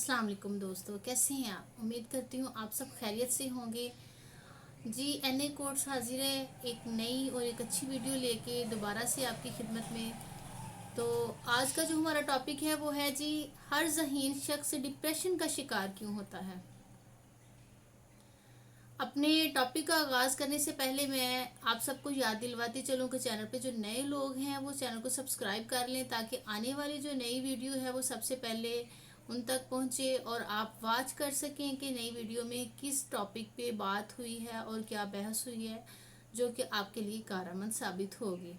अस्सलाम वालेकुम दोस्तों, कैसे हैं आप। उम्मीद करती हूँ आप सब खैरियत से होंगे। जी एनए कोर्स हाजिर है एक नई और एक अच्छी वीडियो लेके दोबारा से आपकी खिदमत में। तो आज का जो हमारा टॉपिक है वो है जी, हर ज़हीन शख्स डिप्रेशन का शिकार क्यों होता है। अपने टॉपिक का आगाज़ करने से पहले मैं आप सबको याद दिलवाती चलूँ कि चैनल पे जो नए लोग हैं वो चैनल को सब्सक्राइब कर लें, ताकि आने वाली जो नई वीडियो है वो सबसे पहले उन तक पहुंचे और आप वाच कर सकें कि नई वीडियो में किस टॉपिक पे बात हुई है और क्या बहस हुई है, जो कि आपके लिए कारआमद साबित होगी।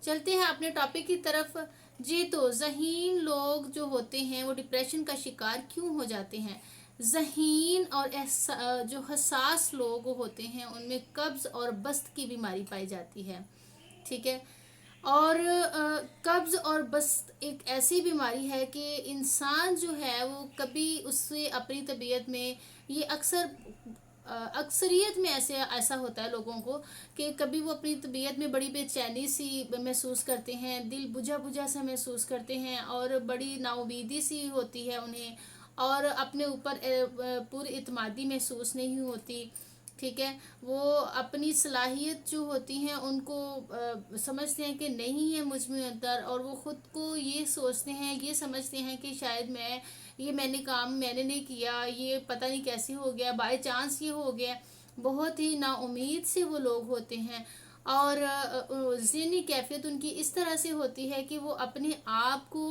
चलते हैं अपने टॉपिक की तरफ। जी तो ज़हीन लोग जो होते हैं वो डिप्रेशन का शिकार क्यों हो जाते हैं। ज़हीन और जो हसास लोग होते हैं उनमें कब्ज़ और बस्त की बीमारी पाई जाती है, ठीक है। और कब्ज़ और बस्त एक ऐसी बीमारी है कि इंसान जो है वो कभी उससे अपनी तबीयत में ये अक्सरियत में ऐसा होता है लोगों को कि कभी वो अपनी तबीयत में बड़ी बेचैनी सी महसूस करते हैं, दिल बुझा बुझा सा महसूस करते हैं और बड़ी नाउमीदी सी होती है उन्हें, और अपने ऊपर पूरी इत्मीदी महसूस नहीं होती, ठीक है। वो अपनी सलाहियत जो होती हैं उनको समझते हैं कि नहीं है मुझ में अंदर, और वो ख़ुद को ये सोचते हैं, ये समझते हैं कि शायद मैंने नहीं किया, ये पता नहीं कैसे हो गया, बाय चांस ये हो गया। बहुत ही नाउम्मीद से वो लोग होते हैं और ज़हनी कैफियत उनकी इस तरह से होती है कि वो अपने आप को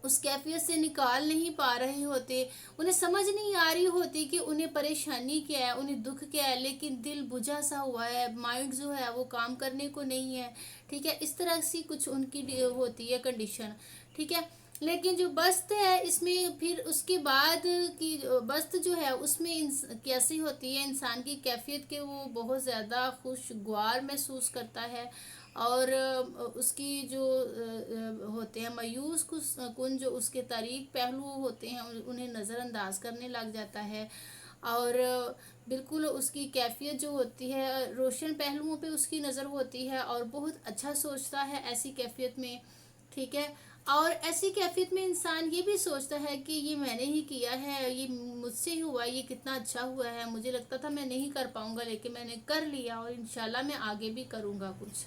उस कैफियत से निकाल नहीं पा रहे होते। उन्हें समझ नहीं आ रही होती कि उन्हें परेशानी क्या है, उन्हें दुख क्या है, लेकिन दिल बुझा सा हुआ है, माइंड जो है वो काम करने को नहीं है, ठीक है। इस तरह से कुछ उनकी होती है कंडीशन, ठीक है। लेकिन जो बस्त है इसमें फिर उसके बाद की बस्त जो है उसमें कैसी होती है, इंसान की कैफियत के वो बहुत ज़्यादा खुशगवार महसूस करता है, और उसकी जो होते हैं मायूस कुन जो उसके तारीक पहलू होते हैं उन्हें नज़रअंदाज करने लग जाता है, और बिल्कुल उसकी कैफियत जो होती है रोशन पहलुओं पे उसकी नज़र होती है और बहुत अच्छा सोचता है ऐसी कैफियत में, ठीक है। और ऐसी कैफियत में इंसान ये भी सोचता है कि ये मैंने ही किया है, ये मुझसे ही हुआ, ये कितना अच्छा हुआ है, मुझे लगता था मैं नहीं कर पाऊंगा लेकिन मैंने कर लिया और इंशाल्लाह मैं आगे भी करूंगा कुछ।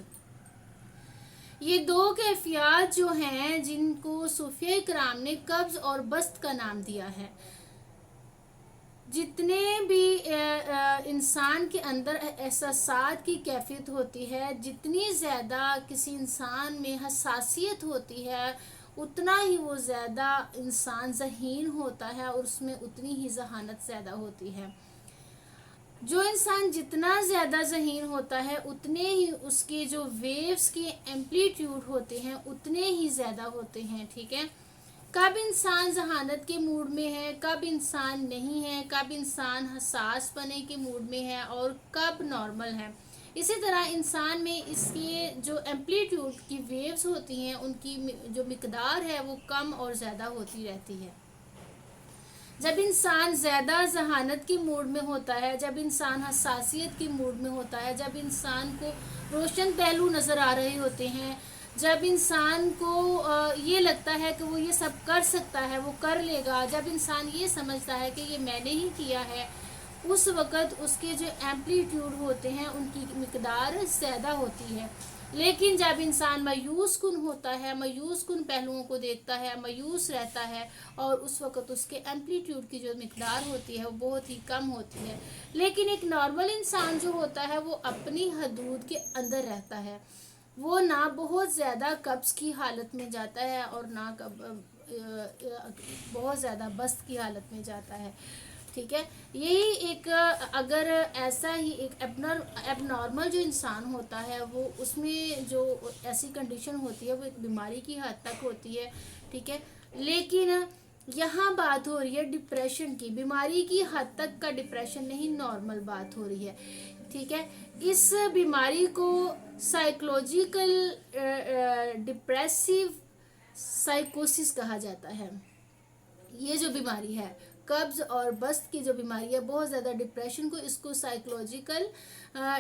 ये दो कैफियत जो हैं जिनको सूफिया इकराम ने कब्ज़ और बस्त का नाम दिया है। जितने भी इंसान के अंदर एहसासात की कैफियत होती है, जितनी ज़्यादा किसी इंसान में हसासियत होती है, उतना ही वो ज़्यादा इंसान ज़हीन होता है और उसमें उतनी ही जहानत ज़्यादा होती है। जो इंसान जितना ज़्यादा ज़हीन होता है उतने ही उसके जो वेव्स के एम्पलीट्यूड होते हैं उतने ही ज़्यादा होते हैं, ठीक है। कब इंसान जहानत के मूड में है, कब इंसान नहीं है, कब इंसान हसास पने के मूड में है और कब नॉर्मल है। इसी तरह इंसान में इसके जो एम्पलीट्यूड की वेव्स होती हैं उनकी जो मिकदार है वो कम और ज़्यादा होती रहती है। जब इंसान ज़्यादा जहानत की मूड में होता है, जब इंसान हसासियत की मूड में होता है, जब इंसान को रोशन पहलू नज़र आ रहे होते हैं, जब इंसान को ये लगता है कि वो ये सब कर सकता है, वो कर लेगा, जब इंसान ये समझता है कि ये मैंने ही किया है, उस वक़्त उसके जो एम्पलीट्यूड होते हैं उनकी मिकदार ज़्यादा होती है। लेकिन जब इंसान मायूस कुन होता है, मायूस कुन पहलुओं को देखता है, मायूस रहता है, और उस वक़्त उसके एम्पलीट्यूड की जो मिकदार होती है वो बहुत ही कम होती है। लेकिन एक नॉर्मल इंसान जो होता है वो अपनी हदूद के अंदर रहता है, वो ना बहुत ज़्यादा कब्ज़ की हालत में जाता है और ना बहुत ज़्यादा बस्त की हालत में जाता है, ठीक है। यही एक अगर ऐसा ही एक एबनॉर्मल जो इंसान होता है वो उसमें जो ऐसी कंडीशन होती है वो एक बीमारी की हद तक होती है, ठीक है। लेकिन यहाँ बात हो रही है डिप्रेशन की, बीमारी की हद तक का डिप्रेशन नहीं, नॉर्मल बात हो रही है, ठीक है। इस बीमारी को साइकोलॉजिकल डिप्रेसिव साइकोसिस कहा जाता है। ये जो बीमारी है कब्ज़ और बस्त की जो बीमारी है, बहुत ज़्यादा डिप्रेशन को इसको साइकोलॉजिकल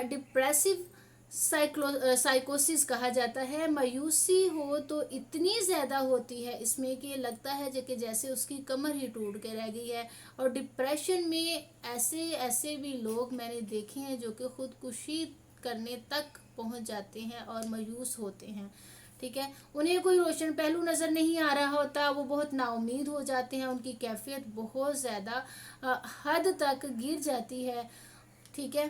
डिप्रेसिव साइकोसिस कहा जाता है। मायूसी हो तो इतनी ज़्यादा होती है इसमें कि लगता है कि जैसे उसकी कमर ही टूट के रह गई है। और डिप्रेशन में ऐसे ऐसे भी लोग मैंने देखे हैं जो कि खुदकुशी करने तक पहुंच जाते हैं और मायूस होते हैं। ठीक है, उन्हें कोई रोशन पहलू नज़र नहीं आ रहा होता, वो बहुत नाउम्मीद हो जाते हैं, उनकी कैफियत बहुत ज़्यादा हद तक गिर जाती है। ठीक है,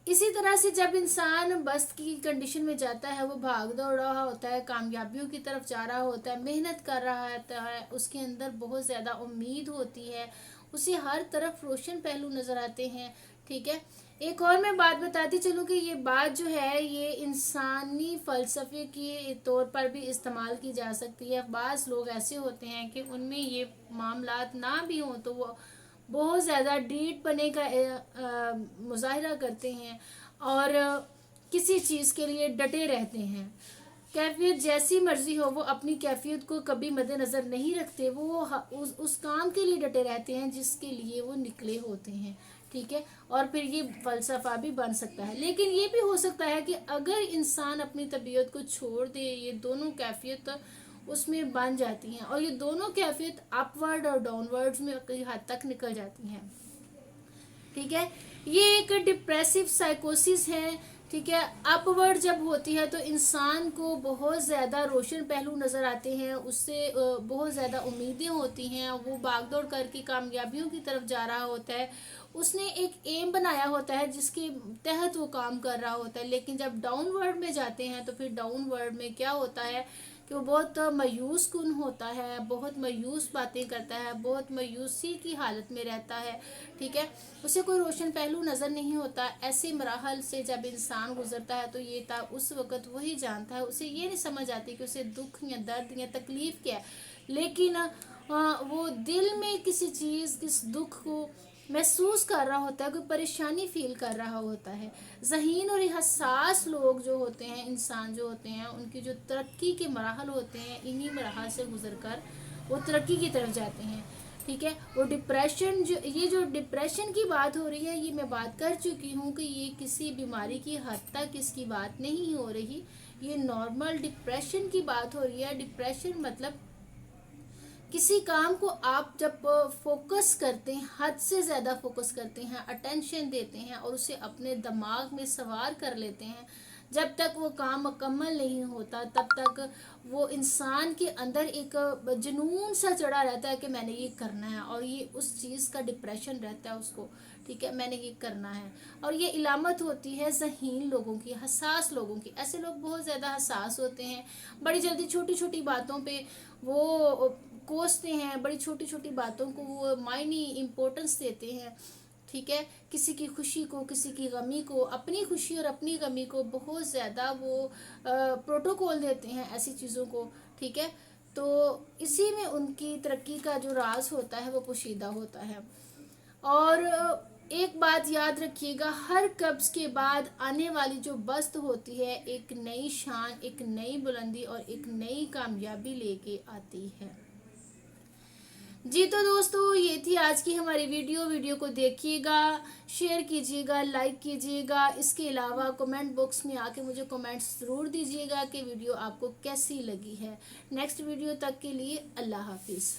इसी तरह से जब इंसान बस की कंडीशन में जाता है, वो भाग दौड़ रहा होता है, कामयाबियों की तरफ जा रहा होता है, मेहनत कर रहा होता है, उसके अंदर बहुत ज़्यादा उम्मीद होती है, उसे हर तरफ रोशन पहलू नज़र आते हैं। ठीक है, एक और मैं बात बताती चलूँ कि ये बात जो है ये इंसानी फ़लसफ़े के तौर पर भी इस्तेमाल की जा सकती है। बाज़ लोग ऐसे होते हैं कि उनमें ये मामलात ना भी हों तो वो बहुत ज़्यादा डीठ पने का मुजाहरा करते हैं और किसी चीज़ के लिए डटे रहते हैं। कैफियत जैसी मर्जी हो, वो अपनी कैफियत को कभी मद्देनज़र नहीं रखते, वो उस काम के लिए डटे रहते हैं जिसके लिए वो निकले होते हैं। ठीक है, और फिर ये फ़लसफ़ा भी बन सकता है। लेकिन ये भी हो सकता है कि अगर इंसान अपनी तबीयत को छोड़ दे, ये दोनों कैफियत उसमें बन जाती हैं और ये दोनों कैफियत अपवर्ड और डाउनवर्ड्स में कई हद तक निकल जाती हैं। ठीक है, ये एक डिप्रेसिव साइकोसिस है। ठीक है, अपवर्ड जब होती है तो इंसान को बहुत ज़्यादा रोशन पहलू नज़र आते हैं, उससे बहुत ज़्यादा उम्मीदें होती हैं, वो भागदौड़ करके कामयाबियों की तरफ जा रहा होता है, उसने एक एम बनाया होता है जिसके तहत वो काम कर रहा होता है। लेकिन जब डाउनवर्ड में जाते हैं तो फिर डाउनवर्ड में क्या होता है कि वो बहुत मायूस कुन होता है, बहुत मायूस बातें करता है, बहुत मायूसी की हालत में रहता है। ठीक है, उसे कोई रोशन पहलू नज़र नहीं होता। ऐसे मराहल से जब इंसान गुजरता है तो ये उस वक़्त वही जानता है, उसे ये नहीं समझ आती कि उसे दुख या दर्द या तकलीफ़ क्या है। लेकिन वो दिल में किसी चीज़, किस दुख को महसूस कर रहा होता है, कोई परेशानी फील कर रहा होता है। ज़हीन और हसास लोग जो होते हैं, इंसान जो होते हैं, उनकी जो तरक्की के मराहल होते हैं, इन्हीं मराहल से गुजर कर वो तरक्की की तरफ जाते हैं। ठीक है, वो डिप्रेशन जो डिप्रेशन की बात हो रही है, ये मैं बात कर चुकी हूँ कि ये किसी बीमारी की हद तक इसकी बात नहीं हो रही, ये नॉर्मल डिप्रेशन की बात हो रही है। डिप्रेशन मतलब किसी काम को आप जब फोकस करते हैं, हद से ज़्यादा फोकस करते हैं, अटेंशन देते हैं और उसे अपने दिमाग में सवार कर लेते हैं, जब तक वो काम मुकम्मल नहीं होता तब तक वो इंसान के अंदर एक जुनून सा चढ़ा रहता है कि मैंने ये करना है, और ये उस चीज़ का डिप्रेशन रहता है उसको। ठीक है, मैंने ये करना है। और ये इलामत होती है ज़हीन लोगों की, हसास लोगों की। ऐसे लोग बहुत ज़्यादा हसास होते हैं, बड़ी जल्दी छोटी छोटी बातों पे वो कोसते हैं, बड़ी छोटी छोटी बातों को वो मायनी इम्पोर्टेंस देते हैं। ठीक है, किसी की खुशी को, किसी की गमी को, अपनी खुशी और अपनी गमी को बहुत ज़्यादा वो प्रोटोकॉल देते हैं ऐसी चीज़ों को। ठीक है, तो इसी में उनकी तरक्की का जो राज होता है वो पोशीदा होता है। और एक बात याद रखिएगा, हर कब्ज़ के बाद आने वाली जो बस्त होती है, एक नई शान, एक नई बुलंदी और एक नई कामयाबी लेके आती है। जी तो दोस्तों, ये थी आज की हमारी वीडियो को देखिएगा, शेयर कीजिएगा, लाइक कीजिएगा। इसके अलावा कमेंट बॉक्स में आके मुझे कमेंट्स ज़रूर दीजिएगा कि वीडियो आपको कैसी लगी है। नेक्स्ट वीडियो तक के लिए अल्लाह हाफिज़।